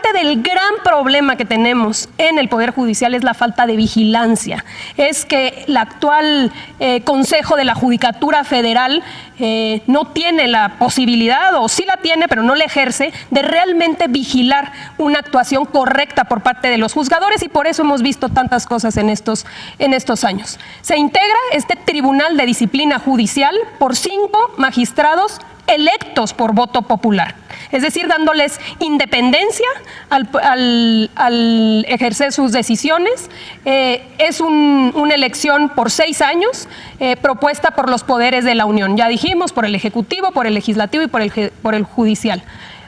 parte del gran problema que tenemos en el Poder Judicial es la falta de vigilancia. Es que el actual Consejo de la Judicatura Federal no tiene la posibilidad, o sí la tiene, pero no la ejerce, de realmente vigilar una actuación correcta por parte de los juzgadores, y por eso hemos visto tantas cosas en estos años. Se integra este Tribunal de Disciplina Judicial por 5 magistrados electos por voto popular, es decir, dándoles independencia al ejercer sus decisiones. Es una elección por 6 años, propuesta por los poderes de la Unión, ya dijimos, por el Ejecutivo, por el Legislativo y por el Judicial.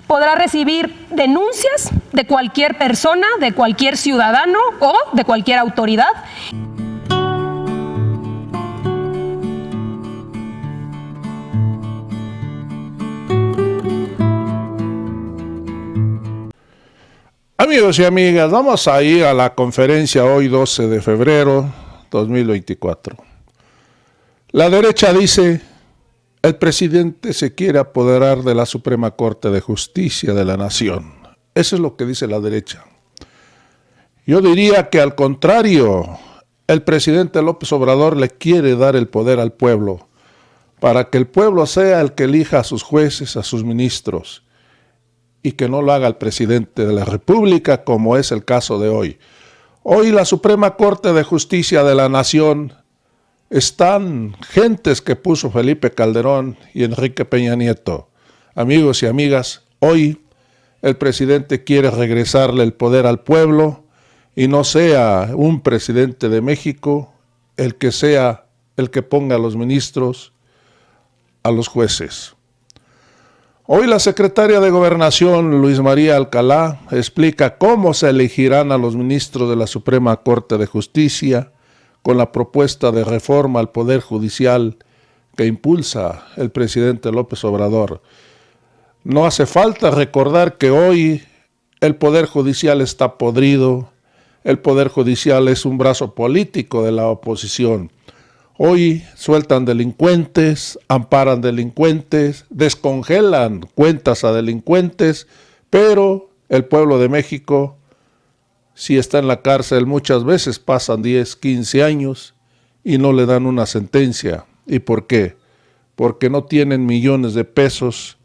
Podrá recibir denuncias de cualquier persona, de cualquier ciudadano o de cualquier autoridad. Amigos y amigas, vamos a ir a la conferencia hoy 12 de febrero 2024. La derecha dice: el presidente se quiere apoderar de la Suprema Corte de Justicia de la Nación. Eso es lo que dice la derecha. Yo diría que al contrario, el presidente López Obrador le quiere dar el poder al pueblo, para que el pueblo sea el que elija a sus jueces, a sus ministros, y que no lo haga el presidente de la República, como es el caso de hoy. Hoy la Suprema Corte de Justicia de la Nación están gentes que puso Felipe Calderón y Enrique Peña Nieto. Amigos y amigas, hoy el presidente quiere regresarle el poder al pueblo y no sea un presidente de México el que sea el que ponga a los ministros, a los jueces. Hoy la secretaria de Gobernación, Luis María Alcalá, explica cómo se elegirán a los ministros de la Suprema Corte de Justicia con la propuesta de reforma al Poder Judicial que impulsa el presidente López Obrador. No hace falta recordar que hoy el Poder Judicial está podrido, el Poder Judicial es un brazo político de la oposición. Hoy sueltan delincuentes, amparan delincuentes, descongelan cuentas a delincuentes, pero el pueblo de México, si está en la cárcel, muchas veces pasan 10, 15 años y no le dan una sentencia. ¿Y por qué? Porque no tienen millones de pesos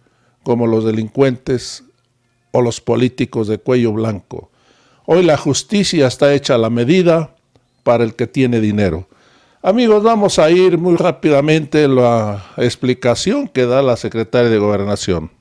como los delincuentes o los políticos de cuello blanco. Hoy la justicia está hecha a la medida para el que tiene dinero. Amigos, vamos a ir muy rápidamente a la explicación que da la secretaria de Gobernación.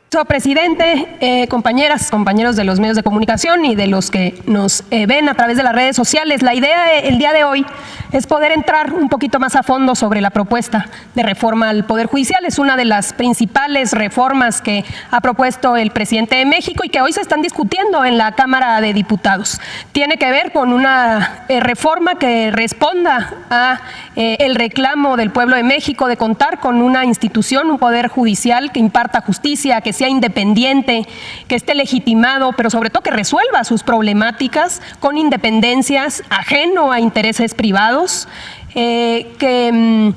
Señor presidente, compañeras, compañeros de los medios de comunicación y de los que nos ven a través de las redes sociales, la idea el día de hoy es poder entrar un poquito más a fondo sobre la propuesta de reforma al Poder Judicial. Es una de las principales reformas que ha propuesto el presidente de México y que hoy se están discutiendo en la Cámara de Diputados. Tiene que ver con una reforma que responda a el reclamo del pueblo de México de contar con una institución, un Poder Judicial que imparta justicia, que sea independiente, que esté legitimado, pero sobre todo que resuelva sus problemáticas con independencias, ajeno a intereses privados, que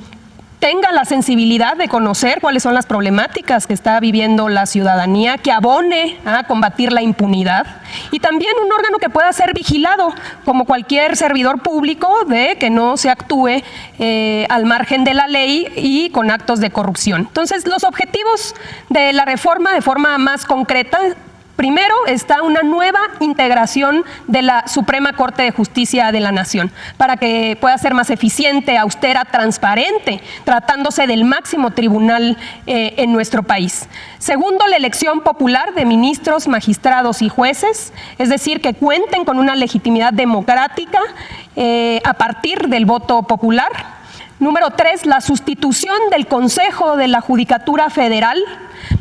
tenga la sensibilidad de conocer cuáles son las problemáticas que está viviendo la ciudadanía, que abone a combatir la impunidad, y también un órgano que pueda ser vigilado como cualquier servidor público, de que no se actúe al margen de la ley y con actos de corrupción. Entonces, los objetivos de la reforma de forma más concreta: primero, está una nueva integración de la Suprema Corte de Justicia de la Nación para que pueda ser más eficiente, austera, transparente, tratándose del máximo tribunal en nuestro país. Segundo, la elección popular de ministros, magistrados y jueces, es decir, que cuenten con una legitimidad democrática a partir del voto popular. Número 3, la sustitución del Consejo de la Judicatura Federal.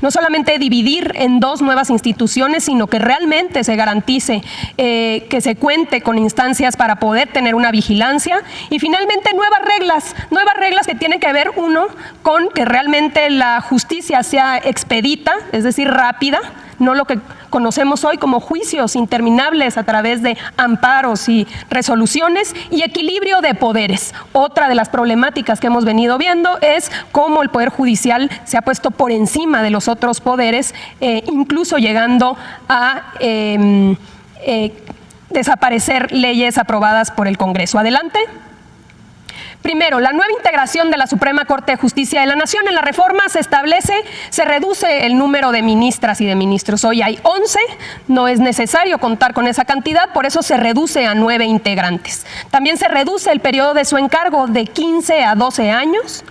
No solamente dividir en 2 nuevas instituciones, sino que realmente se garantice que se cuente con instancias para poder tener una vigilancia. Y finalmente, nuevas reglas que tienen que ver, uno, con que realmente la justicia sea expedita, es decir, rápida, no lo que conocemos hoy como juicios interminables a través de amparos y resoluciones, y equilibrio de poderes. Otra de las problemáticas que hemos venido viendo es cómo el Poder Judicial se ha puesto por encima de de los otros poderes, incluso llegando a desaparecer leyes aprobadas por el Congreso. Adelante. Primero, la nueva integración de la Suprema Corte de Justicia de la Nación. En la reforma se reduce el número de ministras y de ministros. Hoy hay 11, no es necesario contar con esa cantidad, por eso se reduce a 9 integrantes. También se reduce el periodo de su encargo de 15 a 12 años.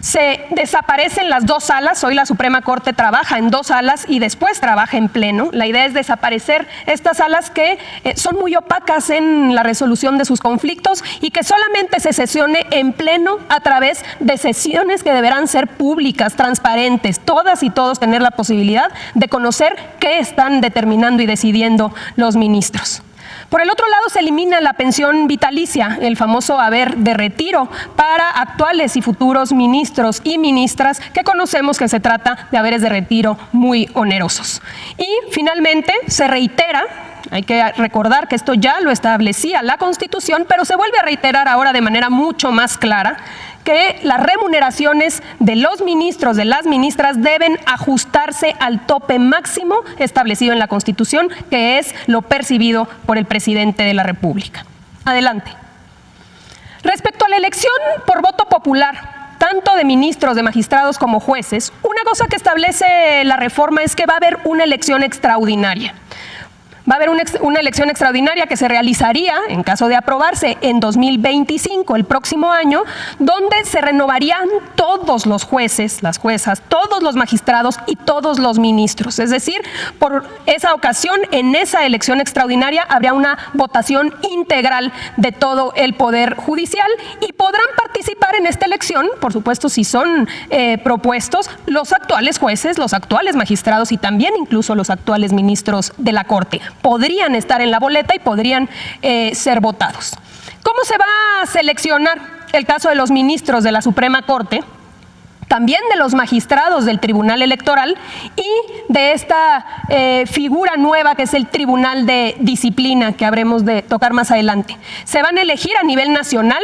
Se desaparecen las 2 salas. Hoy la Suprema Corte trabaja en 2 salas y después trabaja en pleno. La idea es desaparecer estas salas que son muy opacas en la resolución de sus conflictos y que solamente se sesione en pleno a través de sesiones que deberán ser públicas, transparentes, todas y todos tener la posibilidad de conocer qué están determinando y decidiendo los ministros. Por el otro lado, se elimina la pensión vitalicia, el famoso haber de retiro para actuales y futuros ministros y ministras que conocemos que se trata de haberes de retiro muy onerosos. Y finalmente se reitera, hay que recordar que esto ya lo establecía la Constitución, pero se vuelve a reiterar ahora de manera mucho más clara, que las remuneraciones de los ministros, de las ministras, deben ajustarse al tope máximo establecido en la Constitución, que es lo percibido por el presidente de la República. Adelante. Respecto a la elección por voto popular, tanto de ministros, de magistrados como jueces, una cosa que establece la reforma es que va a haber una elección extraordinaria. Va a haber una elección extraordinaria que se realizaría, en caso de aprobarse, en 2025, el próximo año, donde se renovarían todos los jueces, las juezas, todos los magistrados y todos los ministros. Es decir, por esa ocasión, en esa elección extraordinaria, habría una votación integral de todo el Poder Judicial y podrán participar en esta elección, por supuesto, si son propuestos, los actuales jueces, los actuales magistrados y también incluso los actuales ministros de la Corte. Podrían estar en la boleta y podrían ser votados. ¿Cómo se va a seleccionar el caso de los ministros de la Suprema Corte? También de los magistrados del Tribunal Electoral y de esta figura nueva que es el Tribunal de Disciplina, que habremos de tocar más adelante. Se van a elegir a nivel nacional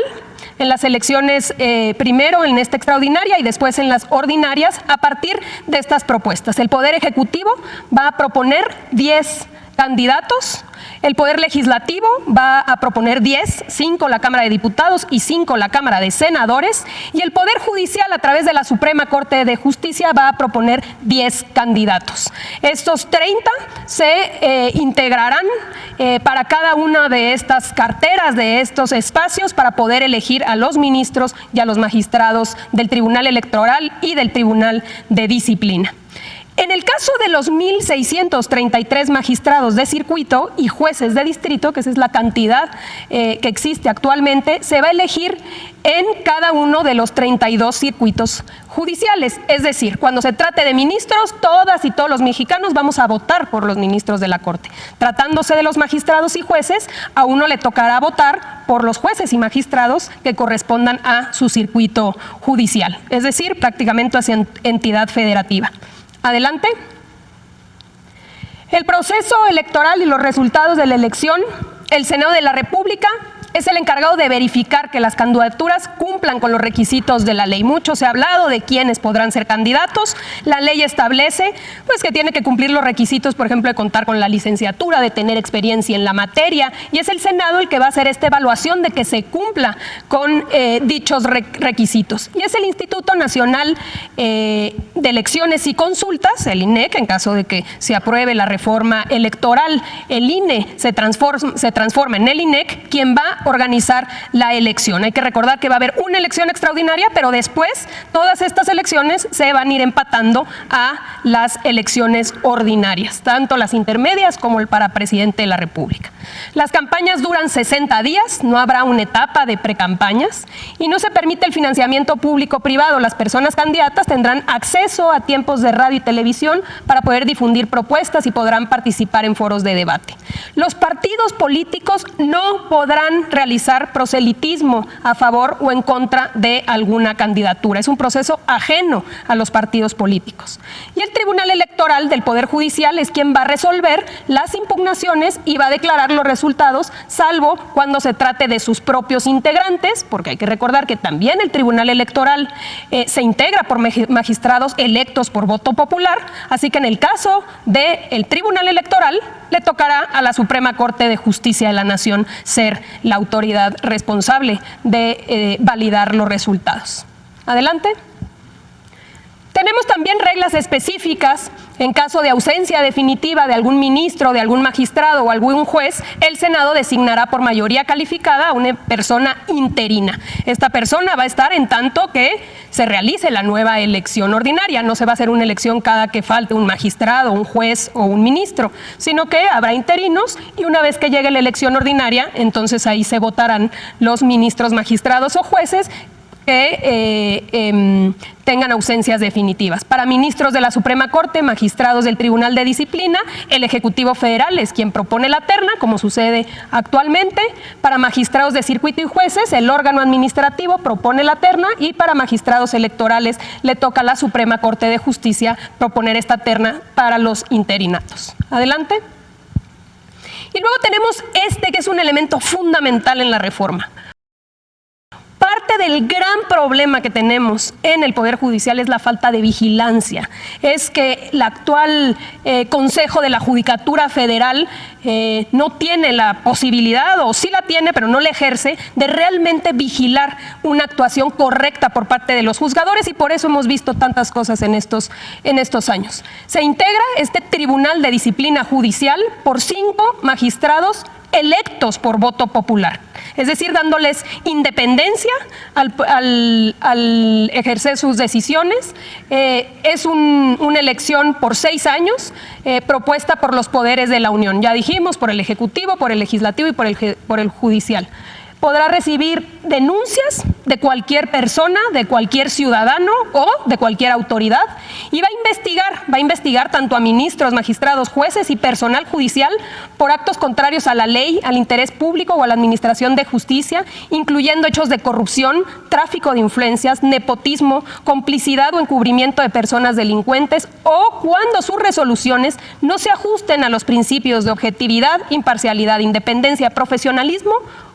en las elecciones, primero en esta extraordinaria y después en las ordinarias, a partir de estas propuestas. El Poder Ejecutivo va a proponer 10 candidatos, el Poder Legislativo va a proponer 10, 5 la Cámara de Diputados y 5 la Cámara de Senadores, y el Poder Judicial a través de la Suprema Corte de Justicia va a proponer 10 candidatos. Estos 30 se integrarán para cada una de estas carteras, de estos espacios, para poder elegir a los ministros y a los magistrados del Tribunal Electoral y del Tribunal de Disciplina. En el caso de los 1.633 magistrados de circuito y jueces de distrito, que esa es la cantidad que existe actualmente, se va a elegir en cada uno de los 32 circuitos judiciales. Es decir, cuando se trate de ministros, todas y todos los mexicanos vamos a votar por los ministros de la Corte. Tratándose de los magistrados y jueces, a uno le tocará votar por los jueces y magistrados que correspondan a su circuito judicial. Es decir, prácticamente hacia entidad federativa. Adelante. El proceso electoral y los resultados de la elección, el Senado de la República es el encargado de verificar que las candidaturas cumplan con los requisitos de la ley. Mucho se ha hablado de quiénes podrán ser candidatos. La ley establece pues, que tiene que cumplir los requisitos, por ejemplo, de contar con la licenciatura, de tener experiencia en la materia, y es el Senado el que va a hacer esta evaluación de que se cumpla con dichos requisitos. Y es el Instituto Nacional de Elecciones y Consultas, el INEC, en caso de que se apruebe la reforma electoral, el INE se transforma en el INEC, quien va a organizar la elección. Hay que recordar que va a haber una elección extraordinaria, pero después todas estas elecciones se van a ir empatando a las elecciones ordinarias, tanto las intermedias como el para presidente de la República. Las campañas duran 60 días, no habrá una etapa de precampañas y no se permite el financiamiento público-privado. Las personas candidatas tendrán acceso a tiempos de radio y televisión para poder difundir propuestas y podrán participar en foros de debate. Los partidos políticos no podrán realizar proselitismo a favor o en contra de alguna candidatura. Es un proceso ajeno a los partidos políticos. Y el Tribunal Electoral del Poder Judicial es quien va a resolver las impugnaciones y va a declarar los resultados, salvo cuando se trate de sus propios integrantes, porque hay que recordar que también el Tribunal Electoral se integra por magistrados electos por voto popular, así que en el caso del Tribunal Electoral le tocará a la Suprema Corte de Justicia de la Nación ser la autoridad responsable de validar los resultados. Adelante. Tenemos también reglas específicas en caso de ausencia definitiva de algún ministro, de algún magistrado o algún juez. El Senado designará por mayoría calificada a una persona interina. Esta persona va a estar en tanto que se realice la nueva elección ordinaria. No se va a hacer una elección cada que falte un magistrado, un juez o un ministro, sino que habrá interinos y una vez que llegue la elección ordinaria, entonces ahí se votarán los ministros, magistrados o jueces que tengan ausencias definitivas. Para ministros de la Suprema Corte, magistrados del Tribunal de Disciplina, el Ejecutivo Federal es quien propone la terna, como sucede actualmente. Para magistrados de circuito y jueces, el órgano administrativo propone la terna y para magistrados electorales le toca a la Suprema Corte de Justicia proponer esta terna para los interinatos. Adelante. Y luego tenemos que es un elemento fundamental en la reforma. Parte del gran problema que tenemos en el Poder Judicial es la falta de vigilancia. Es que el actual Consejo de la Judicatura Federal no tiene la posibilidad, o sí la tiene, pero no la ejerce, de realmente vigilar una actuación correcta por parte de los juzgadores y por eso hemos visto tantas cosas en estos años. Se integra este Tribunal de Disciplina Judicial por 5 magistrados electos por voto popular, es decir, dándoles independencia al ejercer sus decisiones. Es una elección por 6 años propuesta por los poderes de la Unión, ya dijimos, por el Ejecutivo, por el Legislativo y por el Judicial. Podrá recibir denuncias de cualquier persona, de cualquier ciudadano o de cualquier autoridad y va a investigar tanto a ministros, magistrados, jueces y personal judicial por actos contrarios a la ley, al interés público o a la administración de justicia, incluyendo hechos de corrupción, tráfico de influencias, nepotismo, complicidad o encubrimiento de personas delincuentes o cuando sus resoluciones no se ajusten a los principios de objetividad, imparcialidad, independencia, profesionalismo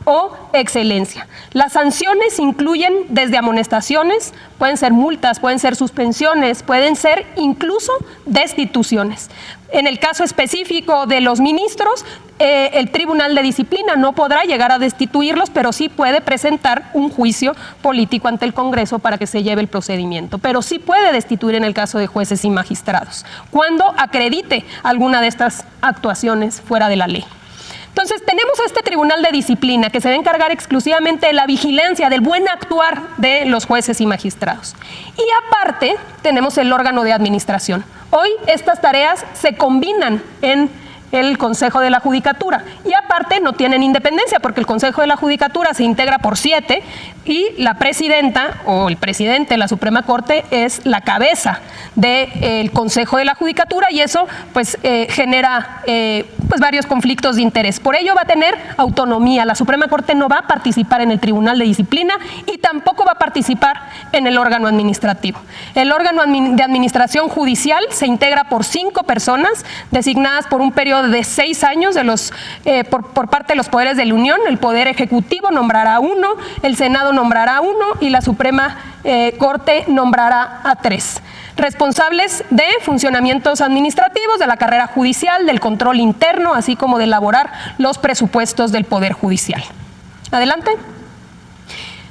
o excelencia. Las sanciones incluyen desde amonestaciones, pueden ser multas, pueden ser suspensiones, pueden ser incluso destituciones. En el caso específico de los ministros, el Tribunal de Disciplina no podrá llegar a destituirlos, pero sí puede presentar un juicio político ante el Congreso para que se lleve el procedimiento. Pero sí puede destituir en el caso de jueces y magistrados, cuando acredite alguna de estas actuaciones fuera de la ley. Entonces, tenemos a este Tribunal de Disciplina que se va a encargar exclusivamente de la vigilancia, del buen actuar de los jueces y magistrados. Y aparte, tenemos el órgano de administración. Hoy estas tareas se combinan en el Consejo de la Judicatura y aparte no tienen independencia porque el Consejo de la Judicatura se integra por 7 y la presidenta o el presidente de la Suprema Corte es la cabeza del Consejo de la Judicatura y eso pues genera varios conflictos de interés. Por ello va a tener autonomía. La Suprema Corte no va a participar en el Tribunal de Disciplina y tampoco va a participar en el órgano administrativo. El órgano de administración judicial se integra por 5 personas designadas por un periodo de 6 años por parte de los poderes de la Unión. El Poder Ejecutivo nombrará 1, el Senado nombrará 1 y la Suprema Corte nombrará a 3. Responsables de funcionamientos administrativos, de la carrera judicial, del control interno, así como de elaborar los presupuestos del Poder Judicial. Adelante.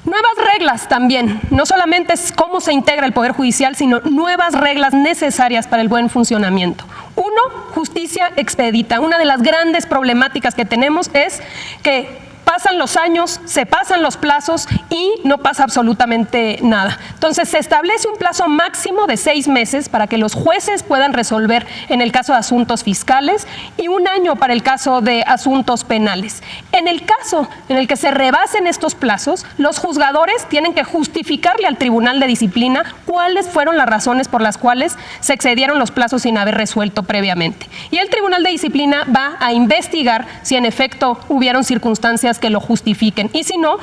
Nuevas reglas también, no solamente es cómo se integra el Poder Judicial, sino nuevas reglas necesarias para el buen funcionamiento. 1, justicia expedita. Una de las grandes problemáticas que tenemos es que pasan los años, se pasan los plazos y no pasa absolutamente nada. Entonces se establece un plazo máximo de 6 meses para que los jueces puedan resolver en el caso de asuntos fiscales y 1 año para el caso de asuntos penales. En el caso en el que se rebasen estos plazos, los juzgadores tienen que justificarle al Tribunal de Disciplina cuáles fueron las razones por las cuales se excedieron los plazos sin haber resuelto previamente. Y el Tribunal de Disciplina va a investigar si en efecto hubieron circunstancias circunstancias que lo justifiquen. Y si no,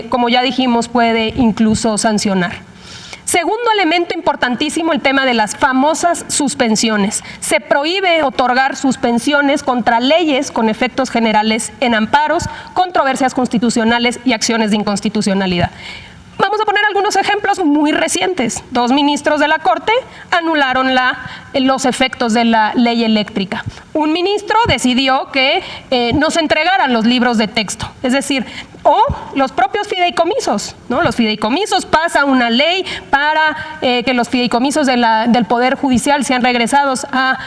como ya dijimos, puede incluso sancionar. Segundo elemento importantísimo, el tema de las famosas suspensiones. Se prohíbe otorgar suspensiones contra leyes con efectos generales en amparos, controversias constitucionales y acciones de inconstitucionalidad. Vamos a poner algunos ejemplos muy recientes. 2 ministros de la Corte anularon los efectos de la ley eléctrica. Un ministro decidió que no se entregaran los libros de texto, es decir, o los propios fideicomisos, ¿no? Los fideicomisos, pasa una ley para que los fideicomisos del Poder Judicial sean regresados a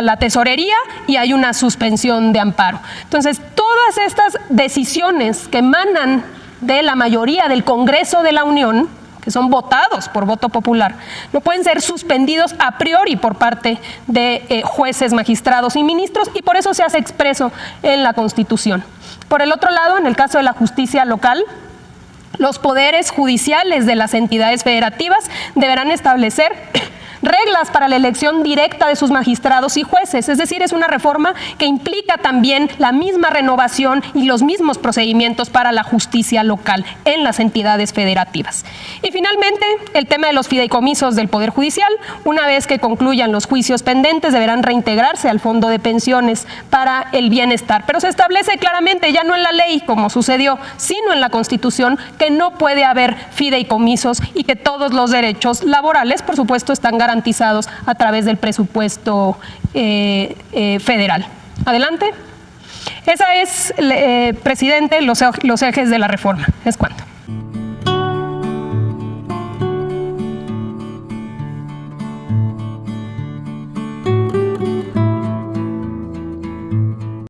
la tesorería y hay una suspensión de amparo. Entonces, todas estas decisiones que emanan de la mayoría del Congreso de la Unión, que son votados por voto popular, no pueden ser suspendidos a priori por parte de jueces, magistrados y ministros, y por eso se hace expreso en la Constitución. Por el otro lado, en el caso de la justicia local, los poderes judiciales de las entidades federativas deberán establecer reglas para la elección directa de sus magistrados y jueces, es decir, es una reforma que implica también la misma renovación y los mismos procedimientos para la justicia local en las entidades federativas. Y finalmente, el tema de los fideicomisos del Poder Judicial, una vez que concluyan los juicios pendentes, deberán reintegrarse al Fondo de Pensiones para el Bienestar. Pero se establece claramente, ya no en la ley, como sucedió, sino en la Constitución, que no puede haber fideicomisos y que todos los derechos laborales, por supuesto, están garantizados a través del presupuesto federal. Adelante. Esa es, presidente, los ejes de la reforma. Es cuanto.